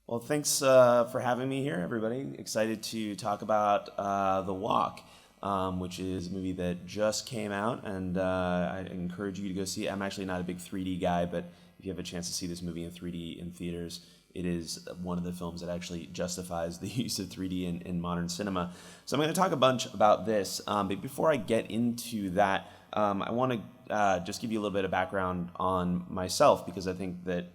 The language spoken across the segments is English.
Well, thanks for having me here, everybody. Excited to talk about The Walk, which is a movie that just came out, and I encourage you to go see it. I'm actually not a big 3D guy, but if you have a chance to see this movie in 3D in theaters, it is one of the films that actually justifies the use of 3D in modern cinema. So I'm going to talk a bunch about this, but before I get into that, I want to just give you a little bit of background on myself, because I think that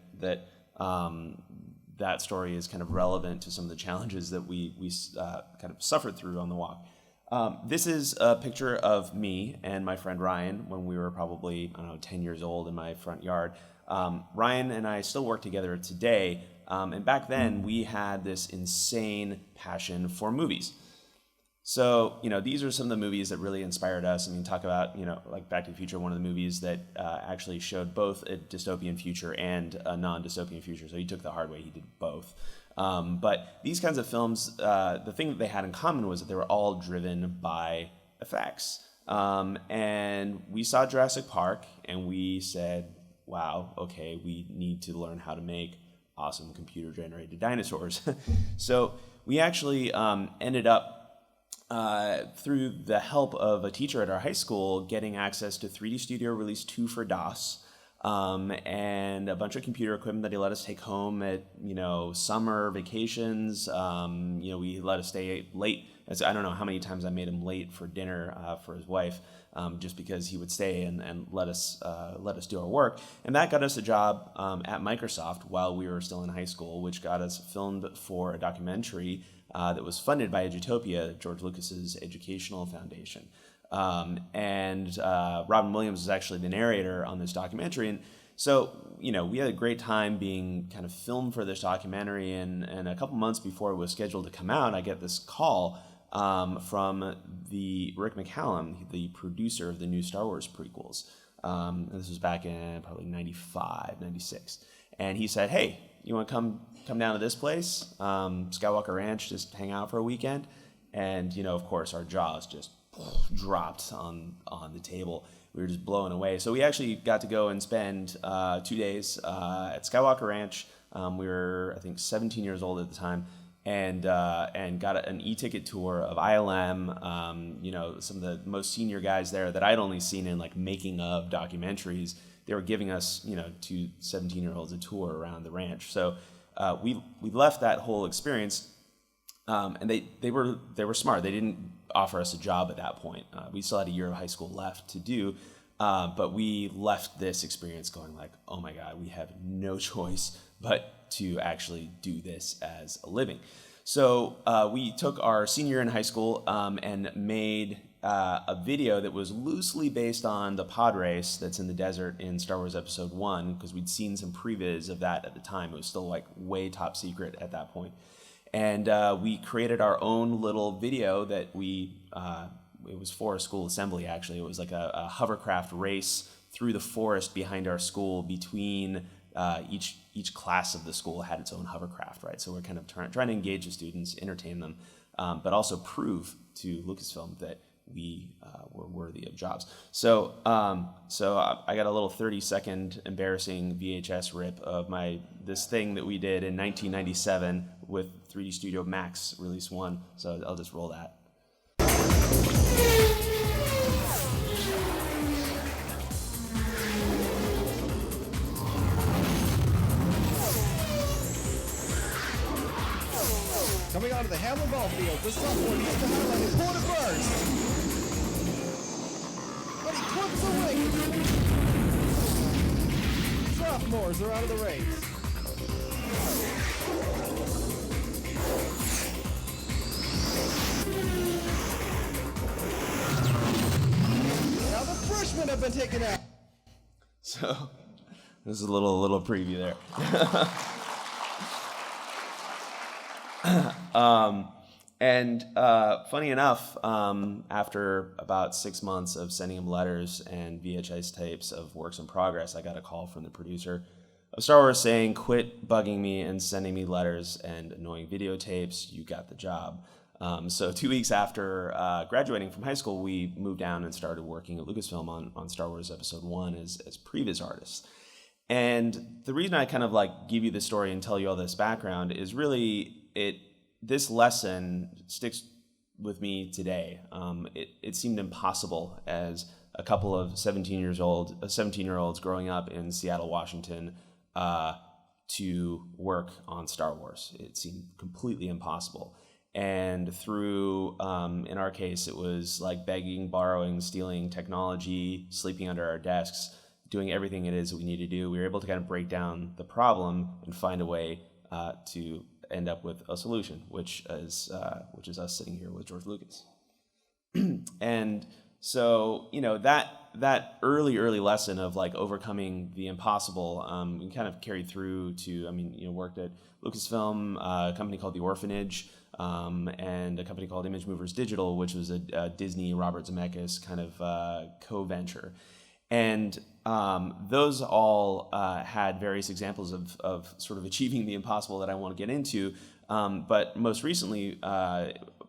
that story is kind of relevant to some of the challenges that we kind of suffered through on the walk. This is a picture of me and my friend Ryan when we were probably, 10 years old in my front yard. Ryan and I still work together today, and back then we had this insane passion for movies. So, these are some of the movies that really inspired us. I mean, talk about, like Back to the Future, one of the movies that actually showed both a dystopian future and a non-dystopian future. So he took the hard way, he did both. But these kinds of films, the thing that they had in common was that they were all driven by effects. And we saw Jurassic Park and we said, wow, okay, we need to learn how to make awesome computer-generated dinosaurs. So we actually ended up through the help of a teacher at our high school, getting access to 3D Studio Release 2 for DOS, and a bunch of computer equipment that he let us take home at, summer vacations. We let us stay late. I don't know how many times I made him late for dinner for his wife, just because he would stay and let us do our work. And that got us a job at Microsoft while we were still in high school, which got us filmed for a documentary that was funded by Edutopia, George Lucas's educational foundation. And Robin Williams was actually the narrator on this documentary. And so, we had a great time being kind of filmed for this documentary. And a couple months before it was scheduled to come out, I get this call from the Rick McCallum, the producer of the new Star Wars prequels. This was back in probably 95, 96. And he said, hey, you want to come down to this place, Skywalker Ranch, just hang out for a weekend? And, of course, our jaws just dropped on the table. We were just blown away. So we actually got to go and spend 2 days at Skywalker Ranch. We were, I think, 17 years old at the time, and got an e-ticket tour of ILM. Some of the most senior guys there that I'd only seen in like making of documentaries. They were giving us, two 17-year-olds a tour around the ranch. So we left that whole experience, and they were smart. They didn't offer us a job at that point. We still had a year of high school left to do, but we left this experience going like, oh my God, we have no choice but to actually do this as a living. So we took our senior year in high school and made a video that was loosely based on the pod race that's in the desert in Star Wars Episode 1, because we'd seen some previs of that at the time. It was still like way top secret at that point. And we created our own little video that it was for a school assembly, actually. It was like a hovercraft race through the forest behind our school between each class of the school had its own hovercraft, right? So we're kind of trying to engage the students, entertain them, but also prove to Lucasfilm that we were worthy of jobs. So I got a little 30-second embarrassing VHS rip of this thing that we did in 1997 with 3D Studio Max Release 1. So I'll just roll that. Coming onto the Hamlin ball field, the sophomore needs to highlight his quarter burst. But he clips the wing. Sophomores are out of the race. Now the freshmen have been taken out. So this is a little preview there. Funny enough, after about 6 months of sending him letters and VHS tapes of works in progress, I got a call from the producer of Star Wars saying, quit bugging me and sending me letters and annoying videotapes, you got the job. So 2 weeks after graduating from high school, we moved down and started working at Lucasfilm on Star Wars Episode 1 as previs artists. And the reason I kind of like give you this story and tell you all this background is really this lesson sticks with me today. It seemed impossible as a couple of 17-year-olds growing up in Seattle, Washington, to work on Star Wars. It seemed completely impossible. And through, in our case, it was like begging, borrowing, stealing technology, sleeping under our desks, doing everything it is that we need to do. We were able to kind of break down the problem and find a way to end up with a solution, which is us sitting here with George Lucas. And so, that early lesson of like overcoming the impossible, we kind of carried through to, worked at Lucasfilm, a company called The Orphanage, and a company called Image Movers Digital, which was a Disney Robert Zemeckis kind of co-venture. And those all had various examples of sort of achieving the impossible that I want to get into. But most recently,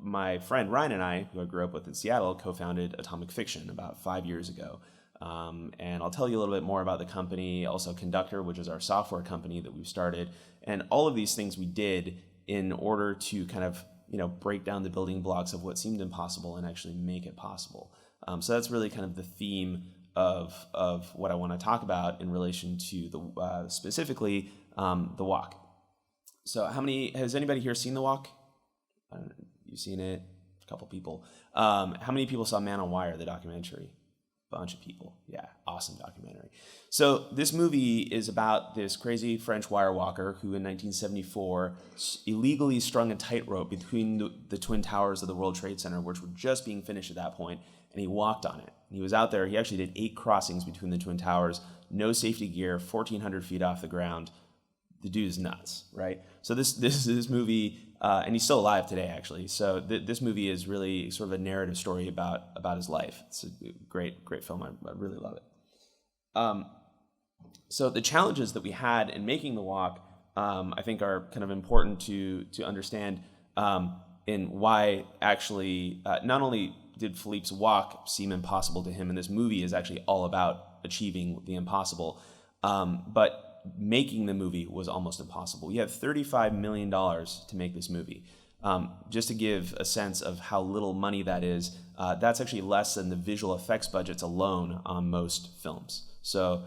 my friend Ryan and I, who I grew up with in Seattle, co-founded Atomic Fiction about 5 years ago. And I'll tell you a little bit more about the company, also Conductor, which is our software company that we've started. And all of these things we did in order to kind of, break down the building blocks of what seemed impossible and actually make it possible. So that's really kind of the theme of what I want to talk about in relation to the specifically the walk. So has anybody here seen The Walk? You've seen it? A couple people. How many people saw Man on Wire, the documentary? Bunch of people. Yeah, awesome documentary. So this movie is about this crazy French wire walker who in 1974 illegally strung a tightrope between the Twin Towers of the World Trade Center, which were just being finished at that point, and he walked on it. He was out there. He actually did 8 crossings between the Twin Towers, no safety gear, 1,400 feet off the ground. The dude is nuts, right? So this movie, and he's still alive today, actually. So this movie is really sort of a narrative story about his life. It's a great film. I really love it. So the challenges that we had in making The Walk, I think, are kind of important to understand in why actually not only did Philippe's walk seem impossible to him, and this movie is actually all about achieving the impossible, but making the movie was almost impossible. We had $35 million to make this movie. Just to give a sense of how little money that is, that's actually less than the visual effects budgets alone on most films. So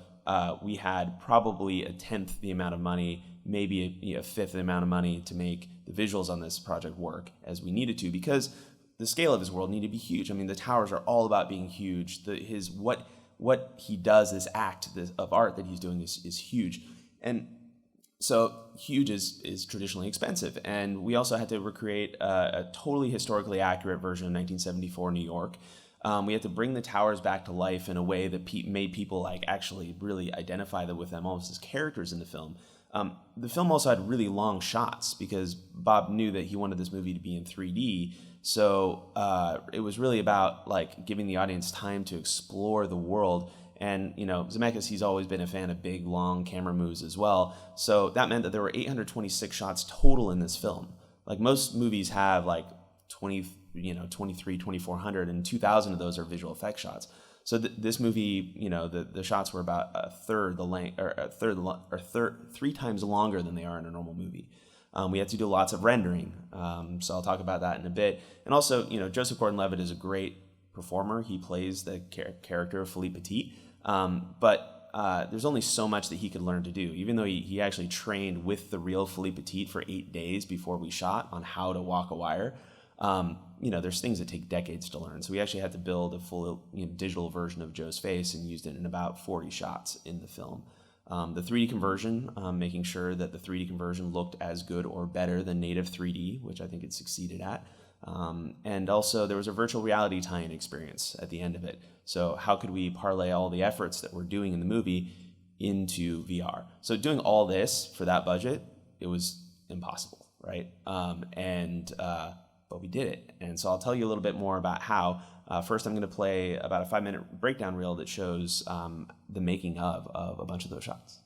we had probably a tenth the amount of money, maybe a fifth the amount of money to make the visuals on this project work as we needed to, because the scale of his world needed to be huge. The towers are all about being huge. What he does, this act of art that he's doing is huge. And so huge is traditionally expensive. And we also had to recreate a totally historically accurate version of 1974 New York. We had to bring the towers back to life in a way that made people like actually really identify with them almost as characters in the film. The film also had really long shots because Bob knew that he wanted this movie to be in 3D. So it was really about like giving the audience time to explore the world. And, Zemeckis, he's always been a fan of big, long camera moves as well. So that meant that there were 826 shots total in this film. Like most movies have like 23, 2,400, and 2,000 of those are visual effects shots. So this movie, the shots were about a third the length, or 3 times longer than they are in a normal movie. We had to do lots of rendering, so I'll talk about that in a bit. And also, Joseph Gordon-Levitt is a great performer. He plays the character of Philippe Petit, but there's only so much that he could learn to do. Even though he actually trained with the real Philippe Petit for 8 days before we shot on how to walk a wire, there's things that take decades to learn. So we actually had to build a full digital version of Joe's face and used it in about 40 shots in the film. The 3D conversion, making sure that the 3D conversion looked as good or better than native 3D, which I think it succeeded at. And also there was a virtual reality tie-in experience at the end of it. So how could we parlay all the efforts that we're doing in the movie into VR? So doing all this for that budget, it was impossible, right? But we did it. And so I'll tell you a little bit more about how. First, I'm going to play about a 5-minute breakdown reel that shows the making of a bunch of those shots.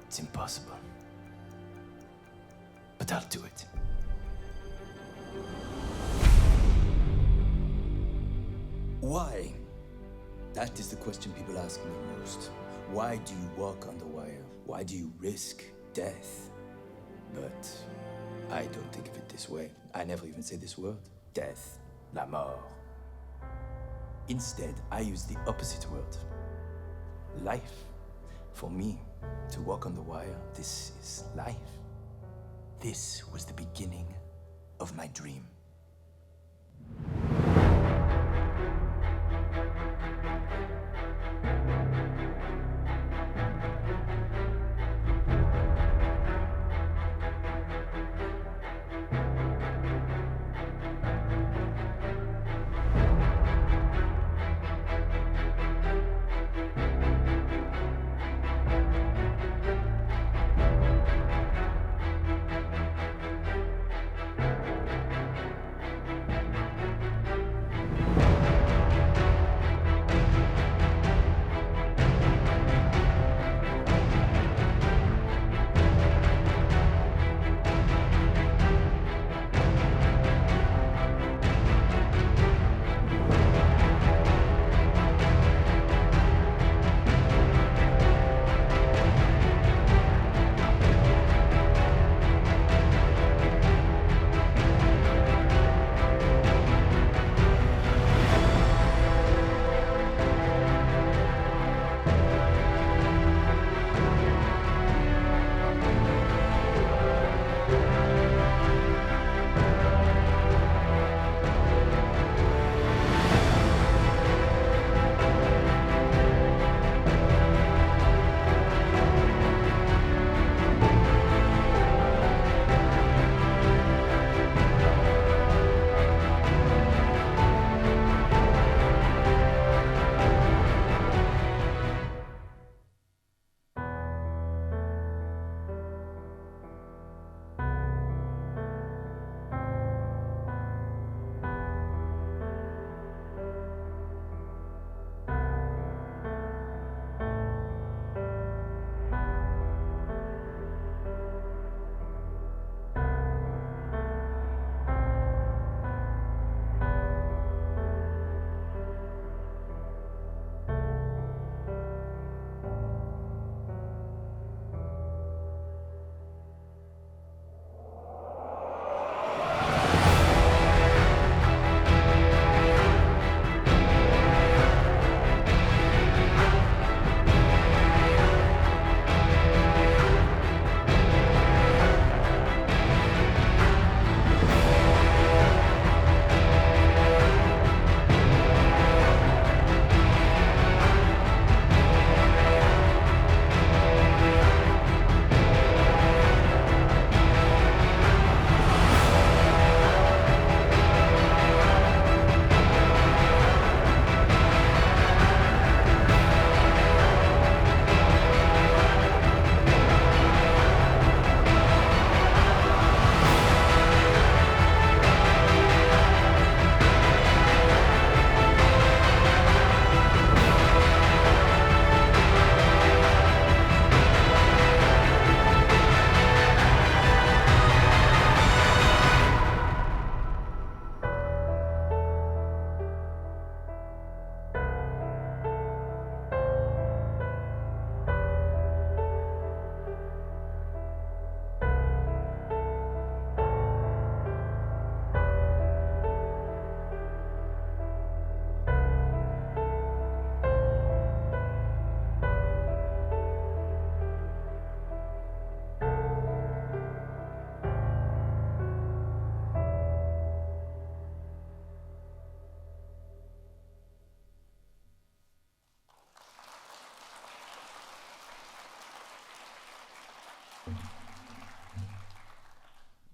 It's impossible. But I'll do it. Why? That is the question people ask me most. Why do you walk on the wire? Why do you risk death? But I don't think of it this way. I never even say this word. Death. La mort. Instead, I use the opposite word. Life. For me, to walk on the wire, this is life. This was the beginning of my dream.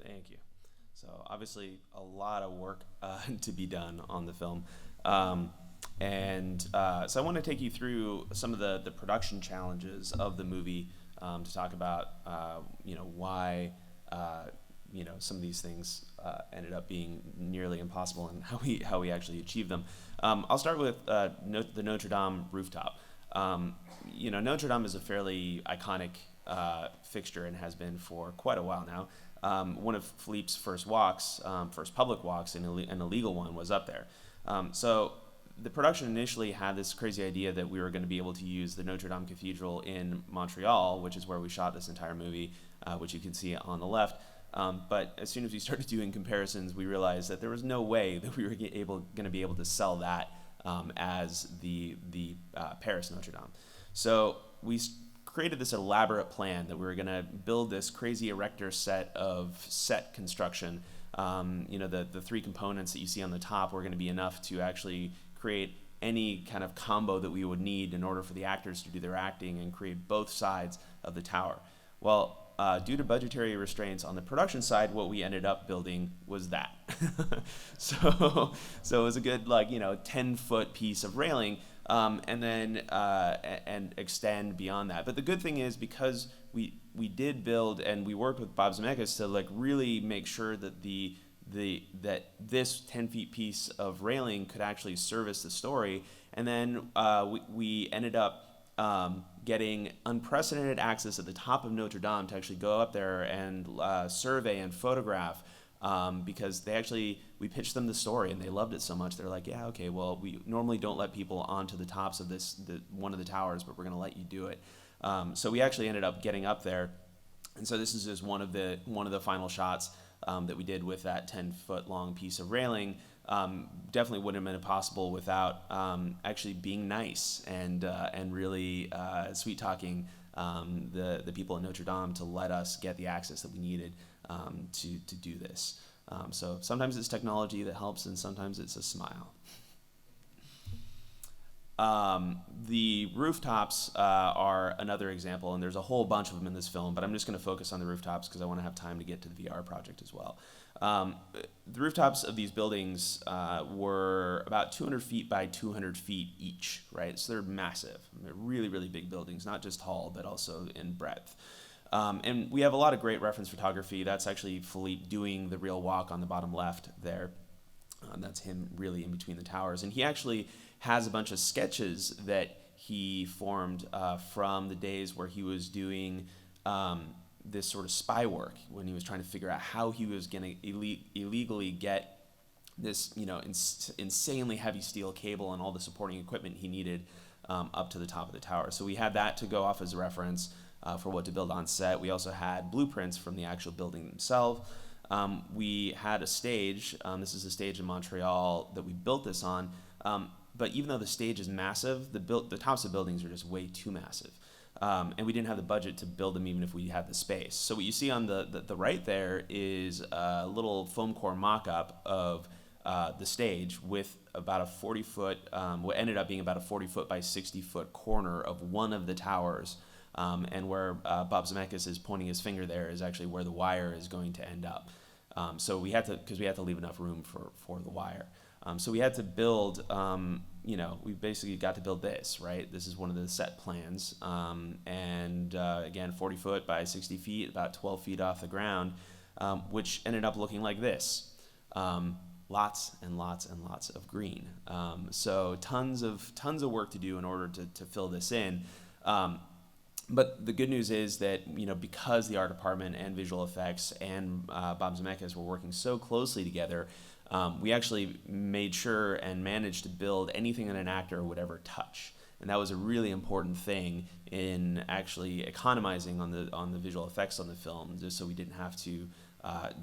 Thank you. So obviously a lot of work to be done on the film. So I want to take you through some of the production challenges of the movie to talk about why some of these things ended up being nearly impossible and how we actually achieved them. I'll start with the Notre Dame rooftop. Notre Dame is a fairly iconic fixture and has been for quite a while now. One of Philippe's first walks, first public walks, and a legal one, was up there. So the production initially had this crazy idea that we were going to be able to use the Notre Dame Cathedral in Montreal, which is where we shot this entire movie, which you can see on the left. But as soon as we started doing comparisons, we realized that there was no way that we were going to be able to sell that as the Paris Notre Dame. So we created this elaborate plan that we were going to build this crazy erector set of set construction. The three components that you see on the top were going to be enough to actually create any kind of combo that we would need in order for the actors to do their acting and create both sides of the tower. Well, due to budgetary restraints on the production side, what we ended up building was that. so it was a good 10-foot piece of railing, and then and extend beyond that. But the good thing is, because we did build and we worked with Bob Zemeckis to really make sure that that this 10-feet piece of railing could actually service the story, and then we ended up getting unprecedented access at the top of Notre Dame to actually go up there and survey and photograph, because we pitched them the story and they loved it so much. They're like, yeah, okay, well, we normally don't let people onto the tops of one of the towers, but we're going to let you do it. So we actually ended up getting up there, and so this is just one of the final shots that we did with that 10-foot long piece of railing. Definitely wouldn't have been possible without actually being nice and really sweet talking the people at Notre Dame to let us get the access that we needed to do this. So sometimes it's technology that helps, and sometimes it's a smile. The rooftops are another example, and there's a whole bunch of them in this film, but I'm just going to focus on the rooftops because I want to have time to get to the VR project as well. The rooftops of these buildings were about 200 feet by 200 feet each, right? So they're massive. They're really, really big buildings, not just tall, but also in breadth. And we have a lot of great reference photography. That's actually Philippe doing the real walk on the bottom left there. That's him really in between the towers. And he actually has a bunch of sketches that he formed from the days where he was doing this sort of spy work, when he was trying to figure out how he was going to illegally get this, insanely heavy steel cable and all the supporting equipment he needed up to the top of the tower. So we had that to go off as a reference for what to build on set. We also had blueprints from the actual building themselves. We had a stage. This is a stage in Montreal that we built this on. But even though the stage is massive, the tops of buildings are just way too massive. And we didn't have the budget to build them even if we had the space. So what you see on the right there is a little foam core mock-up of the stage with about a 40-foot, what ended up being about a 40-foot by 60-foot corner of one of the towers. And where Bob Zemeckis is pointing his finger there is actually where the wire is going to end up. So we had to leave enough room for the wire. So we had to build, we basically got to build this, right? This is one of the set plans. Again, 40 foot by 60 feet, about 12 feet off the ground, which ended up looking like this. Lots and lots and lots of green. So tons of work to do in order to fill this in. But the good news is that, because the art department and visual effects and Bob Zemeckis were working so closely together, we actually made sure and managed to build anything that an actor would ever touch. And that was a really important thing in actually economizing on the visual effects on the film, just so we didn't have to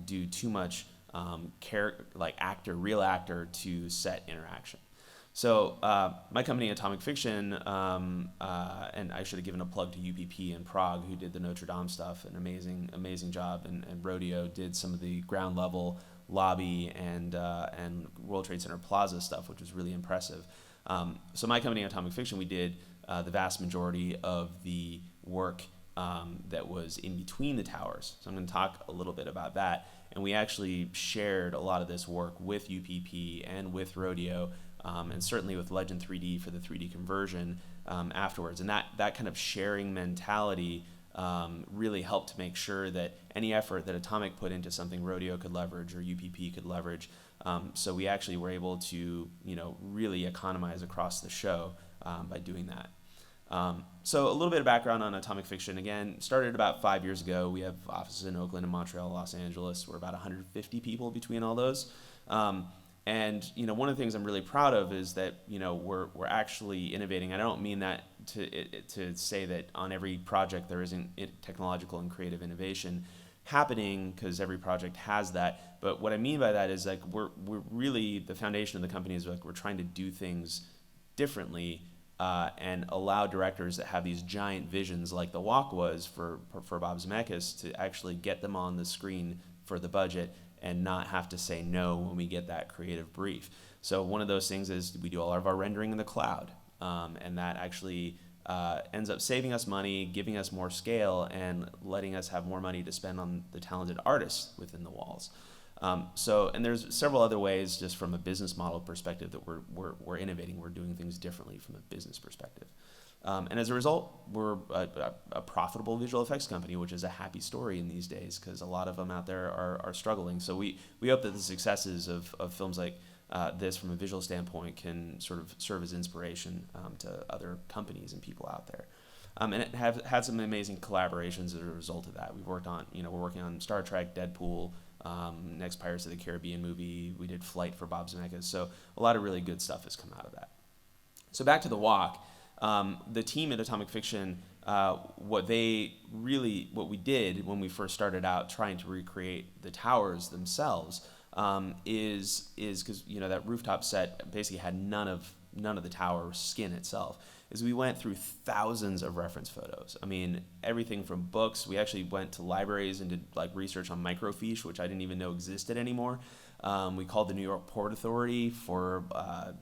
do too much real actor to set interaction. So my company, Atomic Fiction, and I should have given a plug to UPP in Prague, who did the Notre Dame stuff, an amazing job, and Rodeo did some of the ground level lobby and World Trade Center Plaza stuff, which was really impressive. So my company, Atomic Fiction, we did the vast majority of the work that was in between the towers. So I'm going to talk a little bit about that. And we actually shared a lot of this work with UPP and with Rodeo, and certainly with Legend 3D for the 3D conversion afterwards. And that kind of sharing mentality really helped to make sure that any effort that Atomic put into something Rodeo could leverage or UPP could leverage. So we actually were able to really economize across the show by doing that. So a little bit of background on Atomic Fiction. Again, started about 5 years ago. We have offices in Oakland and Montreal, Los Angeles. We're about 150 people between all those. And one of the things I'm really proud of is that we're actually innovating. I don't mean that to say that on every project there isn't technological and creative innovation happening, because every project has that. But what I mean by that is like we're really, the foundation of the company is like we're trying to do things differently and allow directors that have these giant visions like The Walk was for Bob Zemeckis to actually get them on the screen for the budget and not have to say no when we get that creative brief. So one of those things is we do all of our rendering in the cloud, and that actually ends up saving us money, giving us more scale, and letting us have more money to spend on the talented artists within the walls. And there's several other ways, just from a business model perspective, that we're innovating. We're doing things differently from a business perspective. And as a result, we're a profitable visual effects company, which is a happy story in these days, because a lot of them out there are struggling. So we hope that the successes of films like this, from a visual standpoint, can sort of serve as inspiration to other companies and people out there. And it have had some amazing collaborations as a result of that. We've worked on, we're working on Star Trek, Deadpool, next Pirates of the Caribbean movie. We did Flight for Bob Zemeckis. So a lot of really good stuff has come out of that. So back to The Walk. The team at Atomic Fiction, what we did when we first started out trying to recreate the towers themselves, is because that rooftop set basically had none of the tower skin itself. Is we went through thousands of reference photos. I mean, everything from books. We actually went to libraries and did like research on microfiche, which I didn't even know existed anymore. We called the New York Port Authority for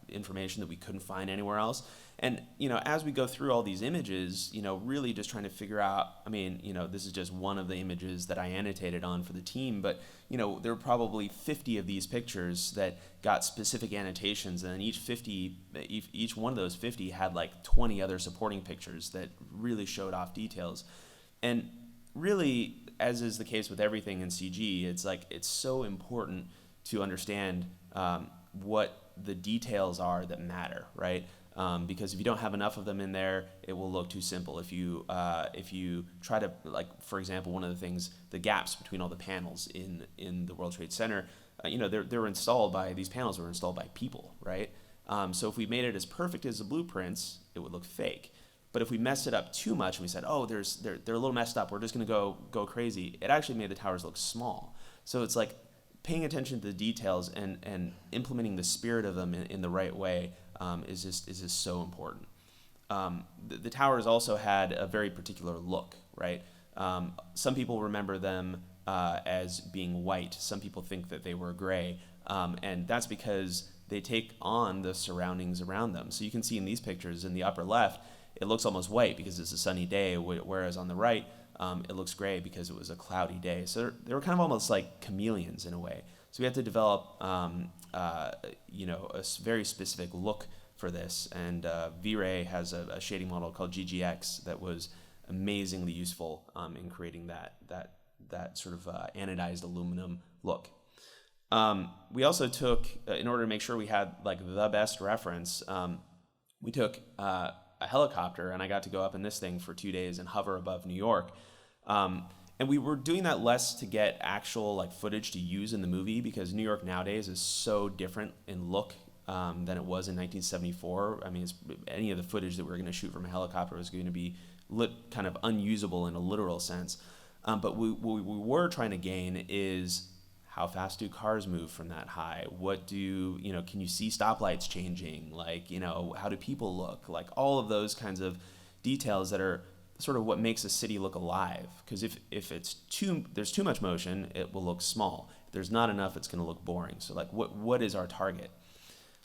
information that we couldn't find anywhere else. And as we go through all these images, really just trying to figure out. I mean, this is just one of the images that I annotated on for the team, but there were probably 50 of these pictures that got specific annotations, and then each one of those 50 had like 20 other supporting pictures that really showed off details. And really, as is the case with everything in CG, it's so important to understand what the details are that matter, right? Because if you don't have enough of them in there, it will look too simple. If you try to, like, for example, one of the things, the gaps between all the panels in the World Trade Center, these panels were installed by people, right? So if we made it as perfect as the blueprints, it would look fake. But if we messed it up too much and we said, oh, they're a little messed up, we're just going to go crazy, it actually made the towers look small. So it's like paying attention to the details and implementing the spirit of them in the right way is just so important. The towers also had a very particular look, right? Some people remember them as being white. Some people think that they were gray, and that's because they take on the surroundings around them. So you can see in these pictures in the upper left, it looks almost white because it's a sunny day, whereas on the right, it looks gray because it was a cloudy day. So they were kind of almost like chameleons in a way. So we had to develop a very specific look for this. And V-Ray has a shading model called GGX that was amazingly useful in creating that sort of anodized aluminum look. We also took, in order to make sure we had like the best reference, we took a helicopter, and I got to go up in this thing for 2 days and hover above New York. And we were doing that less to get actual like footage to use in the movie, because New York nowadays is so different in look than it was in 1974. I mean, any of the footage that we were going to shoot from a helicopter was going to be kind of unusable in a literal sense. But what we were trying to gain is, how fast do cars move from that high? Can you see stoplights changing? Like, how do people look? Like all of those kinds of details that are sort of what makes a city look alive. Because if there's too much motion, it will look small. If there's not enough, it's going to look boring. So like, what is our target?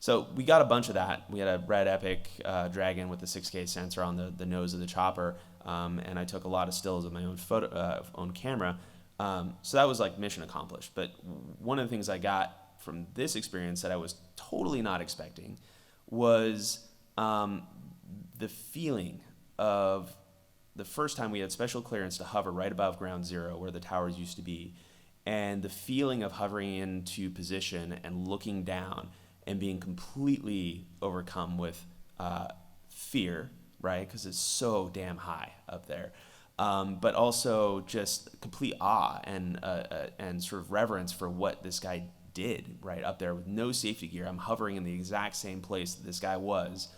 So we got a bunch of that. We had a Red Epic Dragon with the 6K sensor on the nose of the chopper, and I took a lot of stills with my own camera. So that was like mission accomplished. But one of the things I got from this experience that I was totally not expecting was the feeling of the first time we had special clearance to hover right above ground zero where the towers used to be, and the feeling of hovering into position and looking down and being completely overcome with fear, right? Because it's so damn high up there. But also just complete awe and sort of reverence for what this guy did right up there with no safety gear. I'm hovering in the exact same place that this guy was,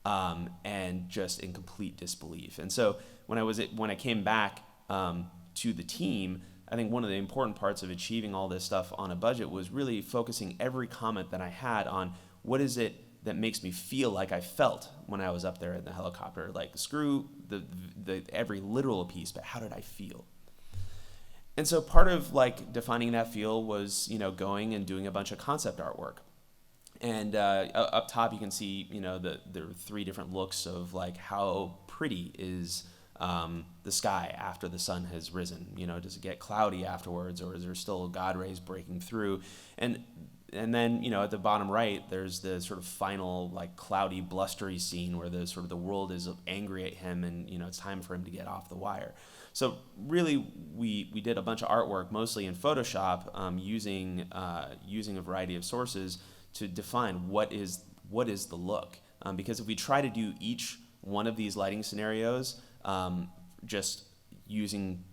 and just in complete disbelief. And so when I came back to the team, I think one of the important parts of achieving all this stuff on a budget was really focusing every comment that I had on what is it that makes me feel like I felt when I was up there in the helicopter. Like, screw the every literal piece, but how did I feel? And so part of like defining that feel was, going and doing a bunch of concept artwork. And up top you can see, there are 3 different looks of like how pretty is the sky after the sun has risen. Does it get cloudy afterwards, or is there still God rays breaking through? And then, at the bottom right, there's the sort of final, like, cloudy, blustery scene where the world is angry at him, and, it's time for him to get off the wire. So really, we did a bunch of artwork, mostly in Photoshop, using a variety of sources to define what is the look. Because if we try to do each one of these lighting scenarios just using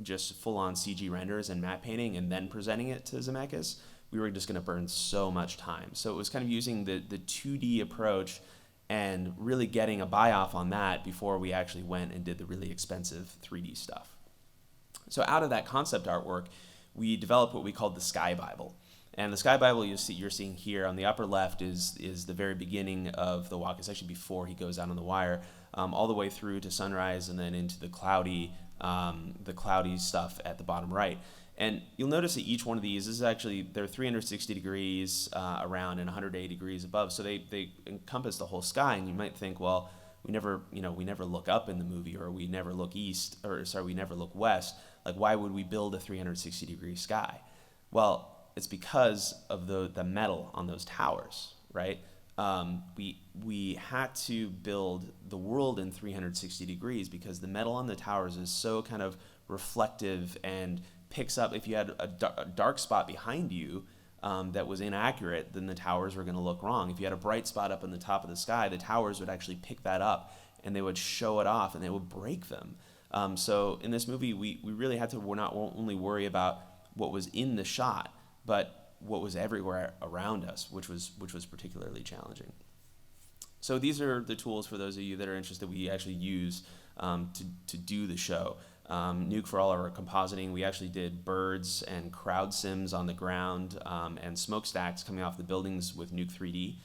just full-on CG renders and matte painting and then presenting it to Zemeckis, we were just going to burn so much time. So it was kind of using the 2D approach and really getting a buy-off on that before we actually went and did the really expensive 3D stuff. So out of that concept artwork, we developed what we called the Sky Bible. And the Sky Bible you're seeing here on the upper left is the very beginning of the walk. It's actually before he goes out on the wire, all the way through to sunrise and then into the cloudy stuff at the bottom right. And you'll notice that each one of these is actually, they're 360 degrees around and 180 degrees above, so they encompass the whole sky. And you might think, well, we never look up in the movie, or we never look we never look west. Like, why would we build a 360 degree sky? Well, it's because of the metal on those towers, right? We had to build the world in 360 degrees because the metal on the towers is so kind of reflective and picks up. If you had a dark spot behind you that was inaccurate, then the towers were going to look wrong. If you had a bright spot up in the top of the sky, the towers would actually pick that up and they would show it off and they would break them. So in this movie, we really had to not only worry about what was in the shot, but what was everywhere around us, which was particularly challenging. So these are the tools for those of you that are interested we actually use to do the show. Nuke, for all our compositing, we actually did birds and crowd sims on the ground and smokestacks coming off the buildings with Nuke 3D.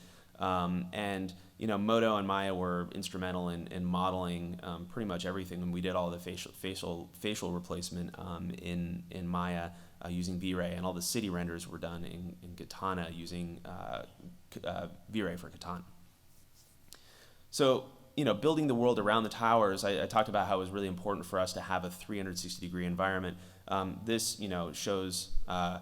And Moto and Maya were instrumental in modeling pretty much everything, and we did all the facial replacement in Maya using V-Ray, and all the city renders were done in Katana using V-Ray for Katana. So building the world around the towers, I talked about how it was really important for us to have a 360-degree environment. This shows, at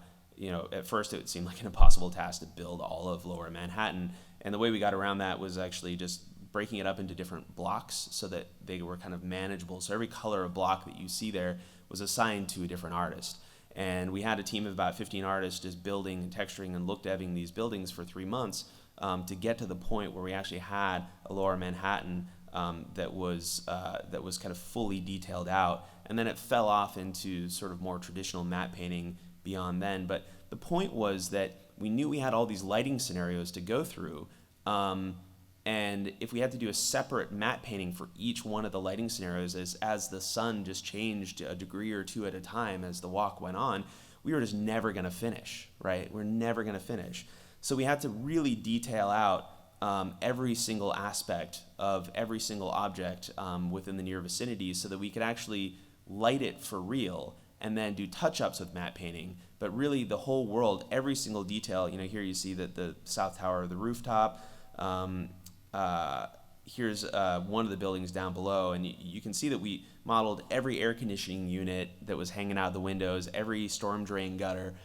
first it seemed like an impossible task to build all of Lower Manhattan, and the way we got around that was actually just breaking it up into different blocks so that they were kind of manageable. So every color of block that you see there was assigned to a different artist. And we had a team of about 15 artists just building and texturing and look-deving these buildings for 3 months to get to the point where we actually had a Lower Manhattan that was kind of fully detailed out. And then it fell off into sort of more traditional matte painting beyond then. But the point was that we knew we had all these lighting scenarios to go through. And if we had to do a separate matte painting for each one of the lighting scenarios as the sun just changed a degree or two at a time as the walk went on, we were just never going to finish, right? We're never going to finish. So we had to really detail out every single aspect of every single object within the near vicinity so that we could actually light it for real and then do touch-ups with matte painting. But really the whole world, every single detail, here you see that the south tower of the rooftop, here's one of the buildings down below, and you can see that we modeled every air conditioning unit that was hanging out the windows, every storm drain gutter,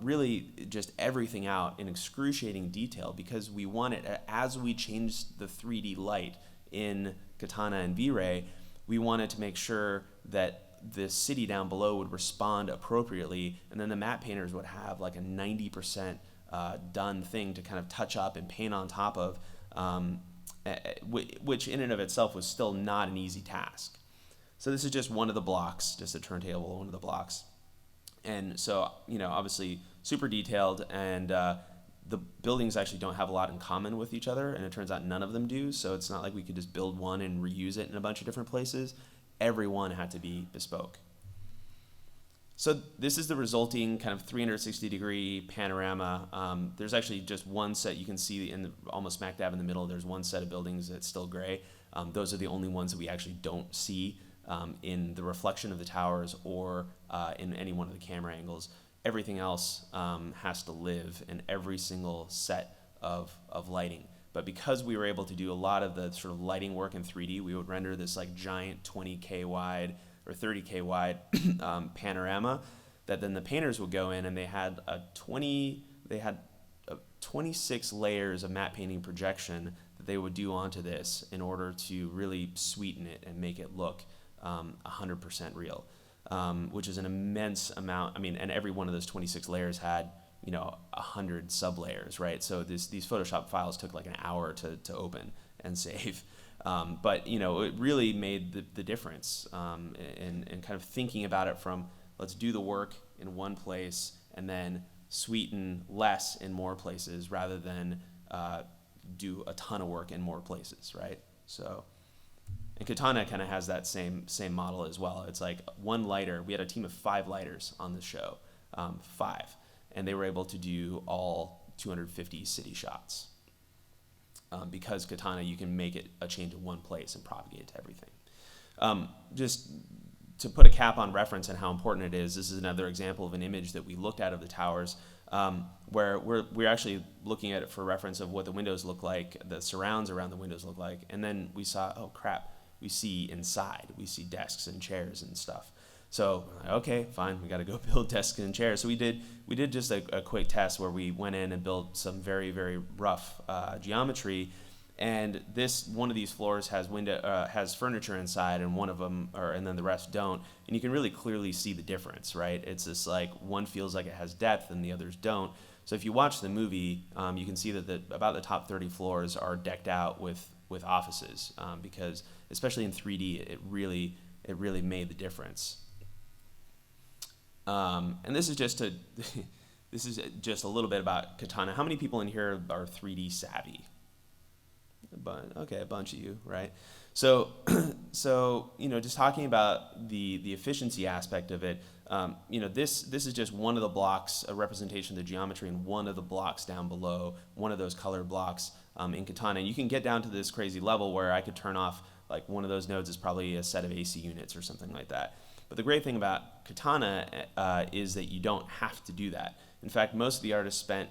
really just everything out in excruciating detail because we wanted, as we changed the 3D light in Katana and V-Ray, we wanted to make sure that the city down below would respond appropriately, and then the matte painters would have like a 90% done thing to kind of touch up and paint on top of which in and of itself was still not an easy task. So this is just one of the blocks, just a turntable, one of the blocks. And so, obviously super detailed, and the buildings actually don't have a lot in common with each other, and it turns out none of them do, so it's not like we could just build one and reuse it in a bunch of different places. Every one had to be bespoke. So this is the resulting kind of 360-degree panorama. There's actually just one set you can see almost smack dab in the middle. There's one set of buildings that's still gray. Those are the only ones that we actually don't see in the reflection of the towers or in any one of the camera angles. Everything else has to live in every single set of lighting. But because we were able to do a lot of the sort of lighting work in 3D, we would render this like giant 20K wide or 30K wide panorama that then the painters would go in, and they had 26 layers of matte painting projection that they would do onto this in order to really sweeten it and make it look 100% real, which is an immense amount. I mean, and every one of those 26 layers had 100 sub-layers, right? So these Photoshop files took like an hour to open and save. But it really made the difference in kind of thinking about it from let's do the work in one place and then sweeten less in more places rather than do a ton of work in more places, right? So, and Katana kind of has that same model as well. It's like one lighter. We had a team of 5 lighters on the show, 5, and they were able to do all 250 city shots. Because Katana, you can make it a change in one place and propagate it to everything. Just to put a cap on reference and how important it is, this is another example of an image that we looked at of the towers, where we're actually looking at it for reference of what the windows look like, the surrounds around the windows look like, and then we saw, oh crap, we see inside, we see desks and chairs and stuff. So, okay, fine, we got to go build desks and chairs. So we did just a quick test where we went in and built some very, very rough geometry, and one of these floors has furniture inside, and one of them, and then the rest don't, and you can really clearly see the difference, right? It's just like one feels like it has depth and the others don't. So if you watch the movie, you can see that about the top 30 floors are decked out with offices, because especially in 3D, it really made the difference. And this is just a little bit about Katana. How many people in here are 3D savvy? A bunch of you, right? So just talking about the efficiency aspect of it. This is just one of the blocks, a representation of the geometry in one of the blocks down below, one of those colored blocks in Katana. And you can get down to this crazy level where I could turn off, like one of those nodes is probably a set of AC units or something like that. But the great thing about Katana is that you don't have to do that. In fact, most of the artists spent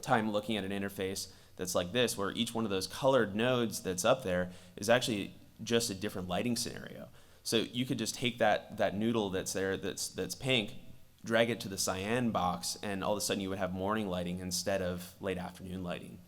time looking at an interface that's like this, where each one of those colored nodes that's up there is actually just a different lighting scenario. So you could just take that noodle that's there that's pink, drag it to the cyan box, and all of a sudden you would have morning lighting instead of late afternoon lighting,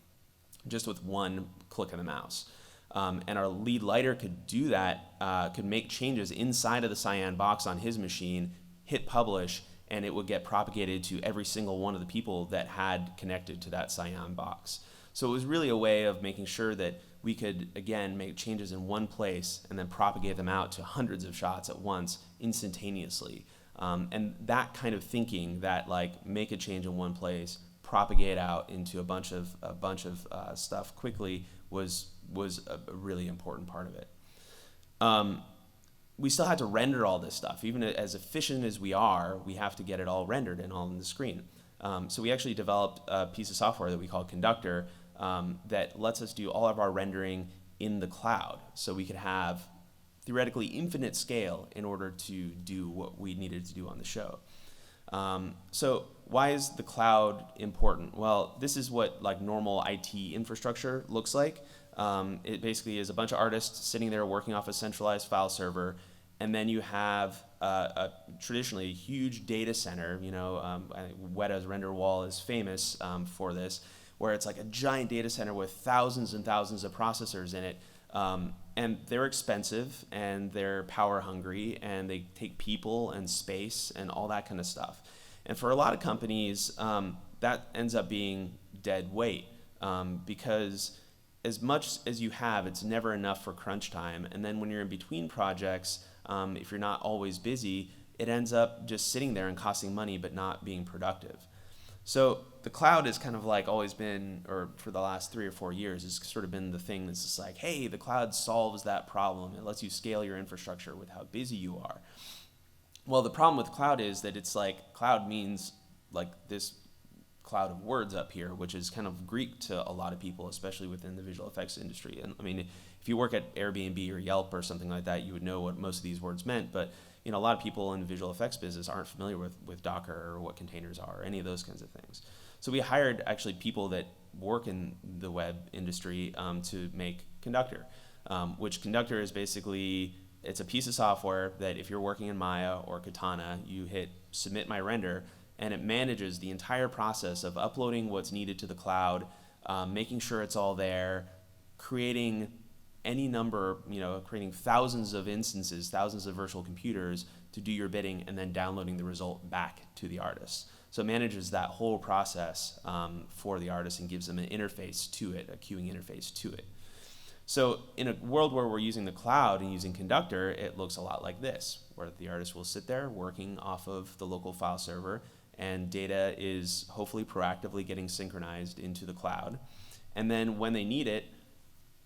just with one click of the mouse. And our lead lighter could do that, could make changes inside of the cyan box on his machine, hit publish, and it would get propagated to every single one of the people that had connected to that cyan box. So it was really a way of making sure that we could, again, make changes in one place and then propagate them out to hundreds of shots at once instantaneously. And that kind of thinking, that like make a change in one place, propagate out into a bunch of stuff quickly, was a really important part of it. We still had to render all this stuff. Even as efficient as we are, we have to get it all rendered and all on the screen. So we actually developed a piece of software that we call Conductor that lets us do all of our rendering in the cloud. So we could have theoretically infinite scale in order to do what we needed to do on the show. So why is the cloud important? Well, this is what like normal IT infrastructure looks like. It basically is a bunch of artists sitting there working off a centralized file server, and then you have traditionally a huge data center. I think Weta's render wall is famous for this, where it's like a giant data center with thousands and thousands of processors in it. And they're expensive, and they're power hungry, and they take people and space and all that kind of stuff. And for a lot of companies, that ends up being dead weight, because as much as you have, it's never enough for crunch time. And then when you're in between projects, if you're not always busy, it ends up just sitting there and costing money but not being productive. So the cloud has kind of like always been, or for the last 3 or 4 years, has sort of been the thing that's just like, hey, the cloud solves that problem. It lets you scale your infrastructure with how busy you are. Well, the problem with cloud is that it's like, cloud means like this cloud of words up here, which is kind of Greek to a lot of people, especially within the visual effects industry. And I mean, if you work at Airbnb or Yelp or something like that, you would know what most of these words meant. But a lot of people in the visual effects business aren't familiar with Docker or what containers are, or any of those kinds of things. So we hired actually people that work in the web industry to make Conductor, which Conductor is basically, it's a piece of software that if you're working in Maya or Katana, you hit submit my render, and it manages the entire process of uploading what's needed to the cloud, making sure it's all there, creating any number, creating thousands of instances, thousands of virtual computers to do your bidding, and then downloading the result back to the artist. So it manages that whole process for the artist and gives them an interface to it, a queuing interface to it. So in a world where we're using the cloud and using Conductor, it looks a lot like this, where the artist will sit there working off of the local file server, and data is hopefully proactively getting synchronized into the cloud. And then when they need it,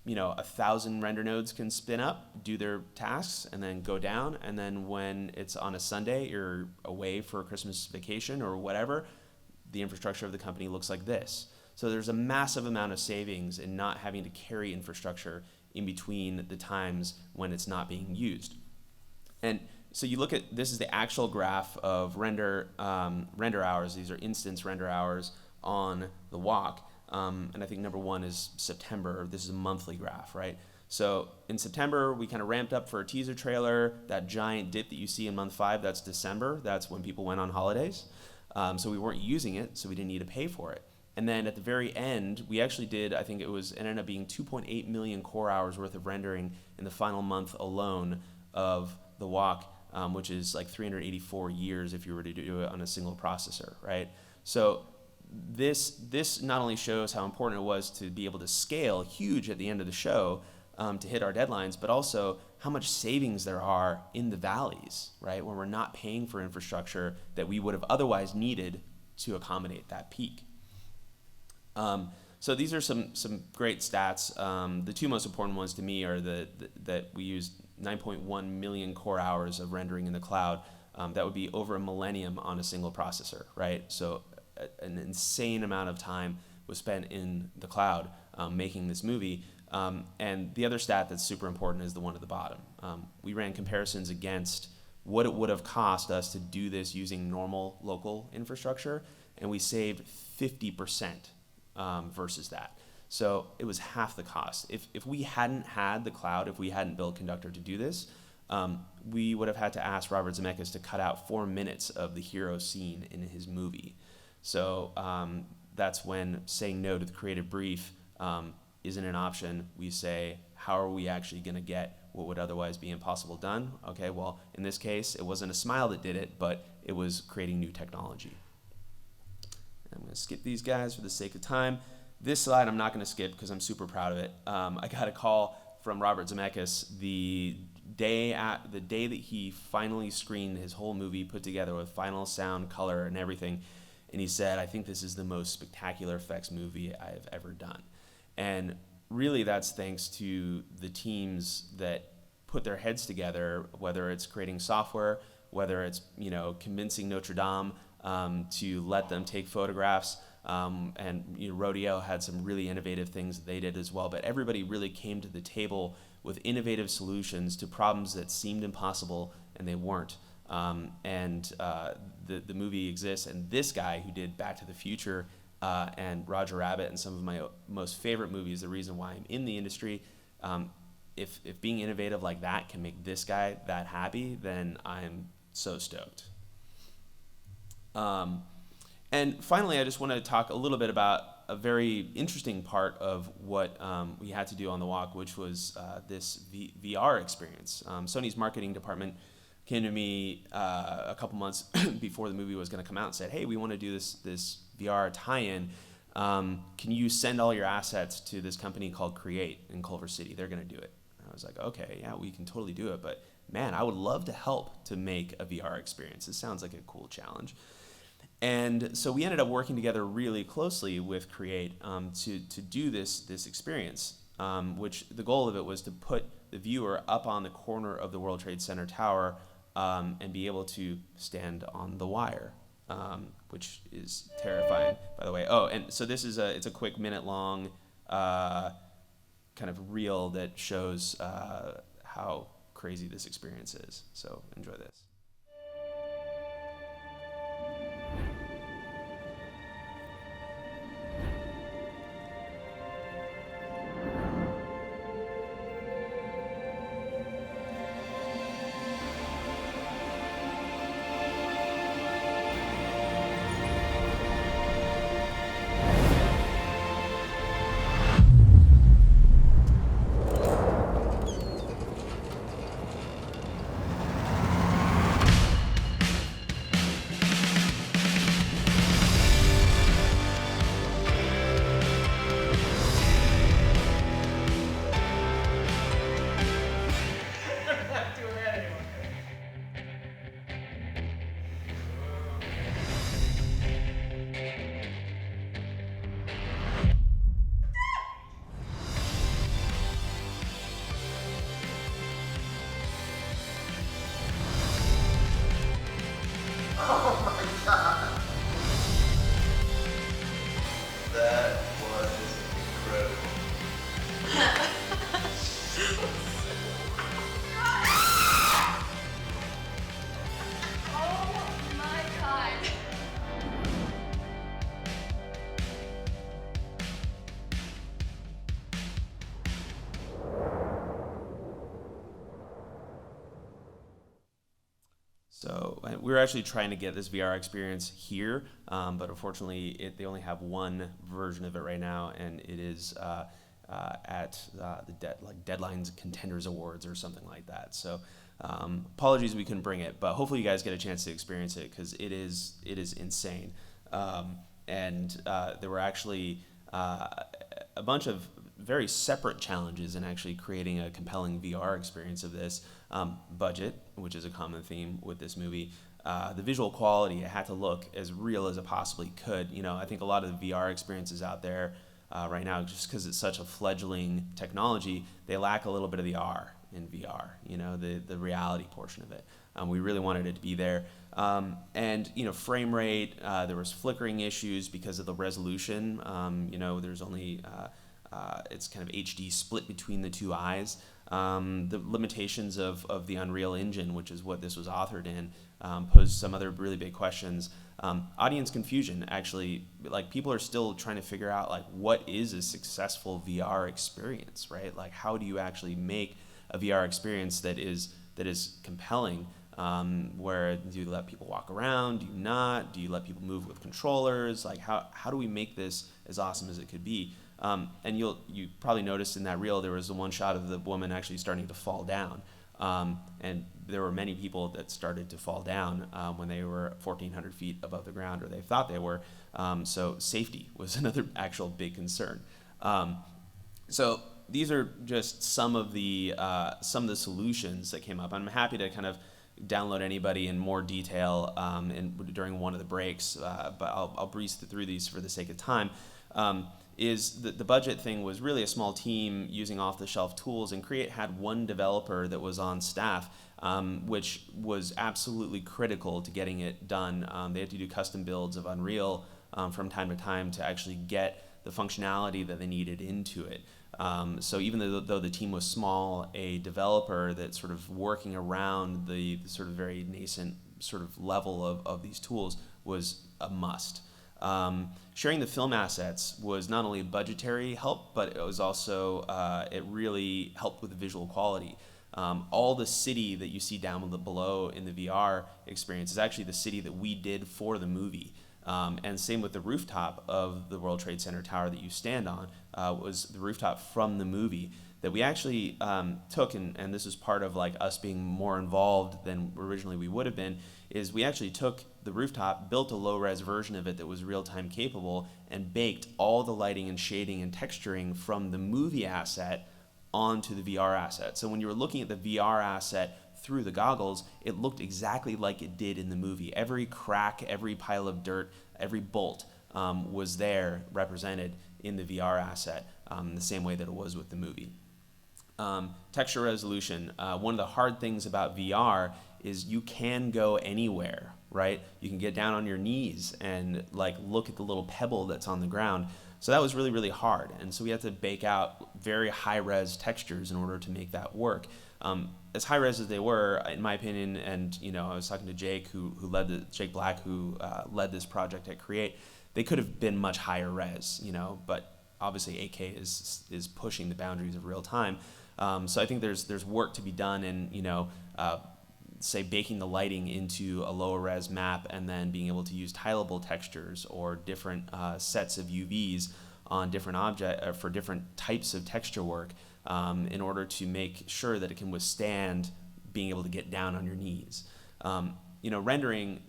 1,000 render nodes can spin up, do their tasks, and then go down. And then when it's on a Sunday, you're away for a Christmas vacation or whatever, the infrastructure of the company looks like this. So there's a massive amount of savings in not having to carry infrastructure in between the times when it's not being used. And so you look at, this is the actual graph of render hours. These are instance render hours on the walk. And I think number 1 is September. This is a monthly graph, right? So in September, we kind of ramped up for a teaser trailer. That giant dip that you see in month 5, that's December. That's when people went on holidays. So we weren't using it, so we didn't need to pay for it. And then at the very end, we actually did, I think it ended up being 2.8 million core hours worth of rendering in the final month alone of the walk, which is like 384 years if you were to do it on a single processor, right? So this not only shows how important it was to be able to scale huge at the end of the show to hit our deadlines, but also how much savings there are in the valleys, right? When we're not paying for infrastructure that we would have otherwise needed to accommodate that peak. So these are some great stats. The 2 most important ones to me are that we used 9.1 million core hours of rendering in the cloud. That would be over a millennium on a single processor, right? So an insane amount of time was spent in the cloud making this movie. And the other stat that's super important is the one at the bottom. We ran comparisons against what it would have cost us to do this using normal local infrastructure, and we saved 50% versus that. So it was half the cost. If we hadn't had the cloud, if we hadn't built Conductor to do this, we would have had to ask Robert Zemeckis to cut out 4 minutes of the hero scene in his movie. So that's when saying no to the creative brief isn't an option. We say, how are we actually going to get what would otherwise be impossible done? Okay, well, in this case, it wasn't a smile that did it, but it was creating new technology. I'm going to skip these guys for the sake of time. This slide I'm not going to skip because I'm super proud of it. I got a call from Robert Zemeckis the day that he finally screened his whole movie put together with final sound, color, and everything. And he said, I think this is the most spectacular effects movie I have ever done. And really that's thanks to the teams that put their heads together, whether it's creating software, whether it's convincing Notre Dame to let them take photographs. And Rodeo had some really innovative things that they did as well. But everybody really came to the table with innovative solutions to problems that seemed impossible, and they weren't. The movie exists, and this guy who did Back to the Future and Roger Rabbit and some of my most favorite movies, the reason why I'm in the industry, if being innovative like that can make this guy that happy, then I'm so stoked. And finally, I just want to talk a little bit about a very interesting part of what we had to do on the walk, which was this VR experience. Sony's marketing department came to me a couple months before the movie was going to come out and said, hey, we want to do this VR tie-in. Can you send all your assets to this company called Create in Culver City? They're going to do it. And I was like, okay, yeah, we can totally do it. But man, I would love to help to make a VR experience. It sounds like a cool challenge. And so we ended up working together really closely with Create to do this experience, which the goal of it was to put the viewer up on the corner of the World Trade Center tower and be able to stand on the wire, which is terrifying, by the way. Oh, and so this is it's a quick minute-long kind of reel that shows how crazy this experience is. So enjoy this. That was incredible. Oh my god. So we were actually trying to get this VR experience here, but unfortunately they only have one version of it right now, and it is at the Deadlines Contenders Awards or something like that. So apologies we couldn't bring it, but hopefully you guys get a chance to experience it because it is insane. And there were actually a bunch of very separate challenges in actually creating a compelling VR experience of this. Budget, which is a common theme with this movie. The visual quality, it had to look as real as it possibly could. You know, I think a lot of the VR experiences out there right now, just because it's such a fledgling technology, they lack a little bit of the R in VR, you know, the reality portion of it. We really wanted it to be there. And, you know, frame rate, there was flickering issues because of the resolution. You know, there's only, it's kind of HD split between the two eyes. The limitations of the Unreal Engine, which is what this was authored in, posed some other really big questions. Audience confusion, actually, like people are still trying to figure out like what is a successful VR experience, right? Like how do you actually make a VR experience that is compelling? Where do you let people walk around? Do you not? Do you let people move with controllers? Like how do we make this as awesome as it could be? And you probably noticed in that reel there was the one shot of the woman actually starting to fall down, and there were many people that started to fall down when they were 1,400 feet above the ground, or they thought they were. So safety was another actual big concern. So these are just some of the solutions that came up. I'm happy to kind of download anybody in more detail during one of the breaks, but I'll breeze through these for the sake of time. Is the budget thing was really a small team using off-the-shelf tools, and Create had one developer that was on staff, which was absolutely critical to getting it done. They had to do custom builds of Unreal from time to time to actually get the functionality that they needed into it. So even though the team was small, a developer that's sort of working around the sort of very nascent sort of level of these tools was a must. Sharing the film assets was not only a budgetary help, but it was also, it really helped with the visual quality. All the city that you see down below in the VR experience is actually the city that we did for the movie. And same with the rooftop of the World Trade Center tower that you stand on, was the rooftop from the movie. that we actually took, and this was part of like us being more involved than originally we would have been, is we actually took the rooftop, built a low-res version of it that was real-time capable, and baked all the lighting and shading and texturing from the movie asset onto the VR asset. So when you were looking at the VR asset through the goggles, it looked exactly like it did in the movie. Every crack, every pile of dirt, every bolt was there represented in the VR asset, the same way that it was with the movie. Texture resolution. One of the hard things about VR is you can go anywhere, right? You can get down on your knees and like look at the little pebble that's on the ground. So that was really, really hard. And so we had to bake out very high-res textures in order to make that work. As high-res as they were, in my opinion, and I was talking to Jake, Jake Black, who led this project at Create. They could have been much higher res, but obviously 8K is pushing the boundaries of real time. So I think there's work to be done in say baking the lighting into a lower res map and then being able to use tileable textures or different sets of UVs on different for different types of texture work in order to make sure that it can withstand being able to get down on your knees. Rendering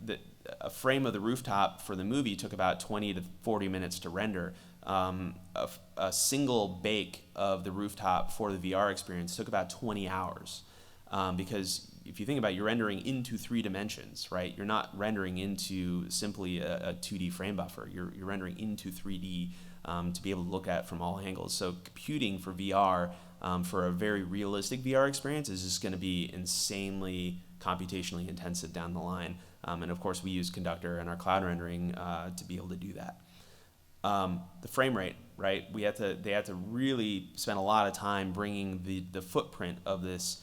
a frame of the rooftop for the movie took about 20 to 40 minutes to render. A single bake of the rooftop for the VR experience took about 20 hours because if you think about it, you're rendering into 3 dimensions, right? You're not rendering into simply a 2D frame buffer. You're rendering into 3D to be able to look at from all angles. So computing for VR, for a very realistic VR experience, is just going to be insanely computationally intensive down the line. And of course, we use Conductor and our cloud rendering to be able to do that. The frame rate, right? They had to really spend a lot of time bringing the footprint of this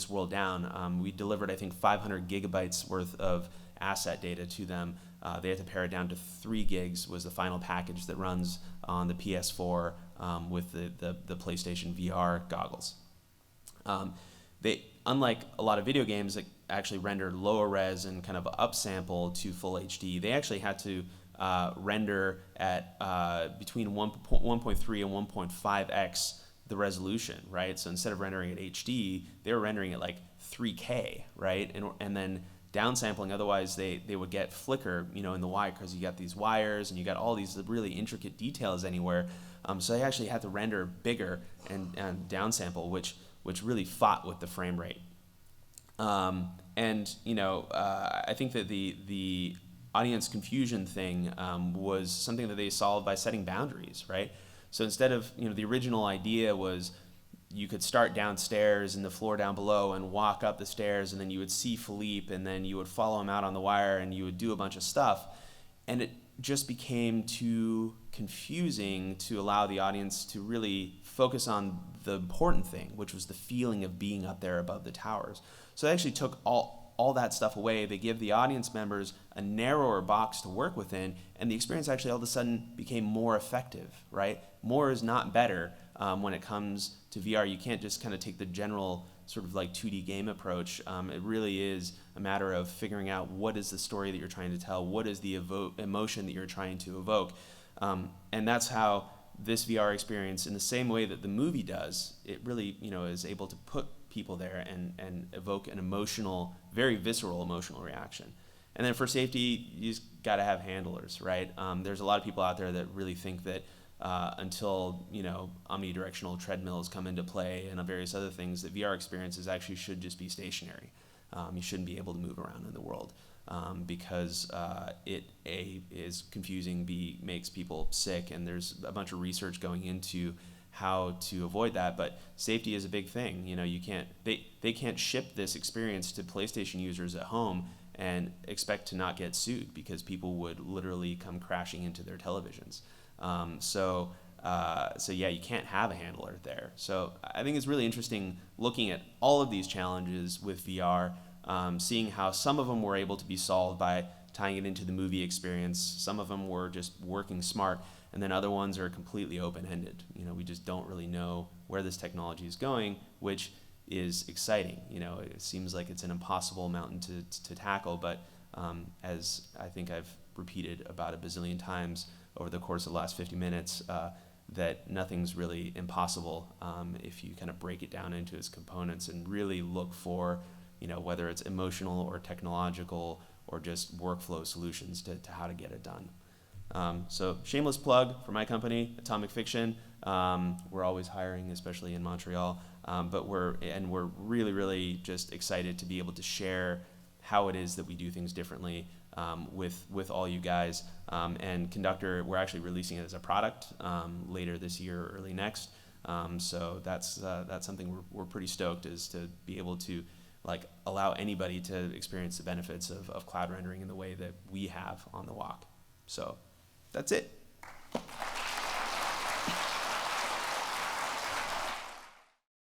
world down. We delivered, I think, 500 gigabytes worth of asset data to them. They had to pare it down to 3 gigs was the final package that runs on the PS4 with the PlayStation VR goggles. Unlike a lot of video games that actually rendered lower res and kind of upsample to full HD, they actually had to render at between 1.3 and 1.5x the resolution, right? So instead of rendering at HD, they were rendering at like 3K, right? And then downsampling, otherwise they would get flicker, in the wire because you got these wires and you got all these really intricate details anywhere. So they actually had to render bigger and downsample, which really fought with the frame rate. I think that the audience confusion thing was something that they solved by setting boundaries, right? So instead of, the original idea was you could start downstairs in the floor down below and walk up the stairs, and then you would see Philippe, and then you would follow him out on the wire, and you would do a bunch of stuff. And it just became too confusing to allow the audience to really focus on the important thing, which was the feeling of being up there above the towers. So they actually took all that stuff away. They give the audience members a narrower box to work within, and the experience actually all of a sudden became more effective, right? More is not better when it comes to VR. You can't just kind of take the general sort of like 2D game approach. It really is a matter of figuring out what is the story that you're trying to tell, what is the emotion that you're trying to evoke. And that's how this VR experience, in the same way that the movie does, it really is able to put people there and evoke an emotional, very visceral emotional reaction. And then for safety, you just got to have handlers, right? There's a lot of people out there that really think that until omnidirectional treadmills come into play and various other things, that VR experiences actually should just be stationary. You shouldn't be able to move around in the world because it is confusing, B, makes people sick, and there's a bunch of research going into how to avoid that. But safety is a big thing. They can't ship this experience to PlayStation users at home and expect to not get sued because people would literally come crashing into their televisions. So yeah, you can't have a handler there. So I think it's really interesting looking at all of these challenges with VR, seeing how some of them were able to be solved by tying it into the movie experience. Some of them were just working smart, and then other ones are completely open-ended. We just don't really know where this technology is going, which is exciting. It seems like it's an impossible mountain to tackle, but as I think I've repeated about a bazillion times over the course of the last 50 minutes, that nothing's really impossible if you kind of break it down into its components and really look for, whether it's emotional or technological or just workflow solutions to how to get it done. So shameless plug for my company, Atomic Fiction. We're always hiring, especially in Montreal, but we're really, really just excited to be able to share how it is that we do things differently with all you guys. And Conductor, we're actually releasing it as a product later this year or early next. So that's something we're pretty stoked, is to be able to allow anybody to experience the benefits of cloud rendering in the way that we have on the walk. So that's it.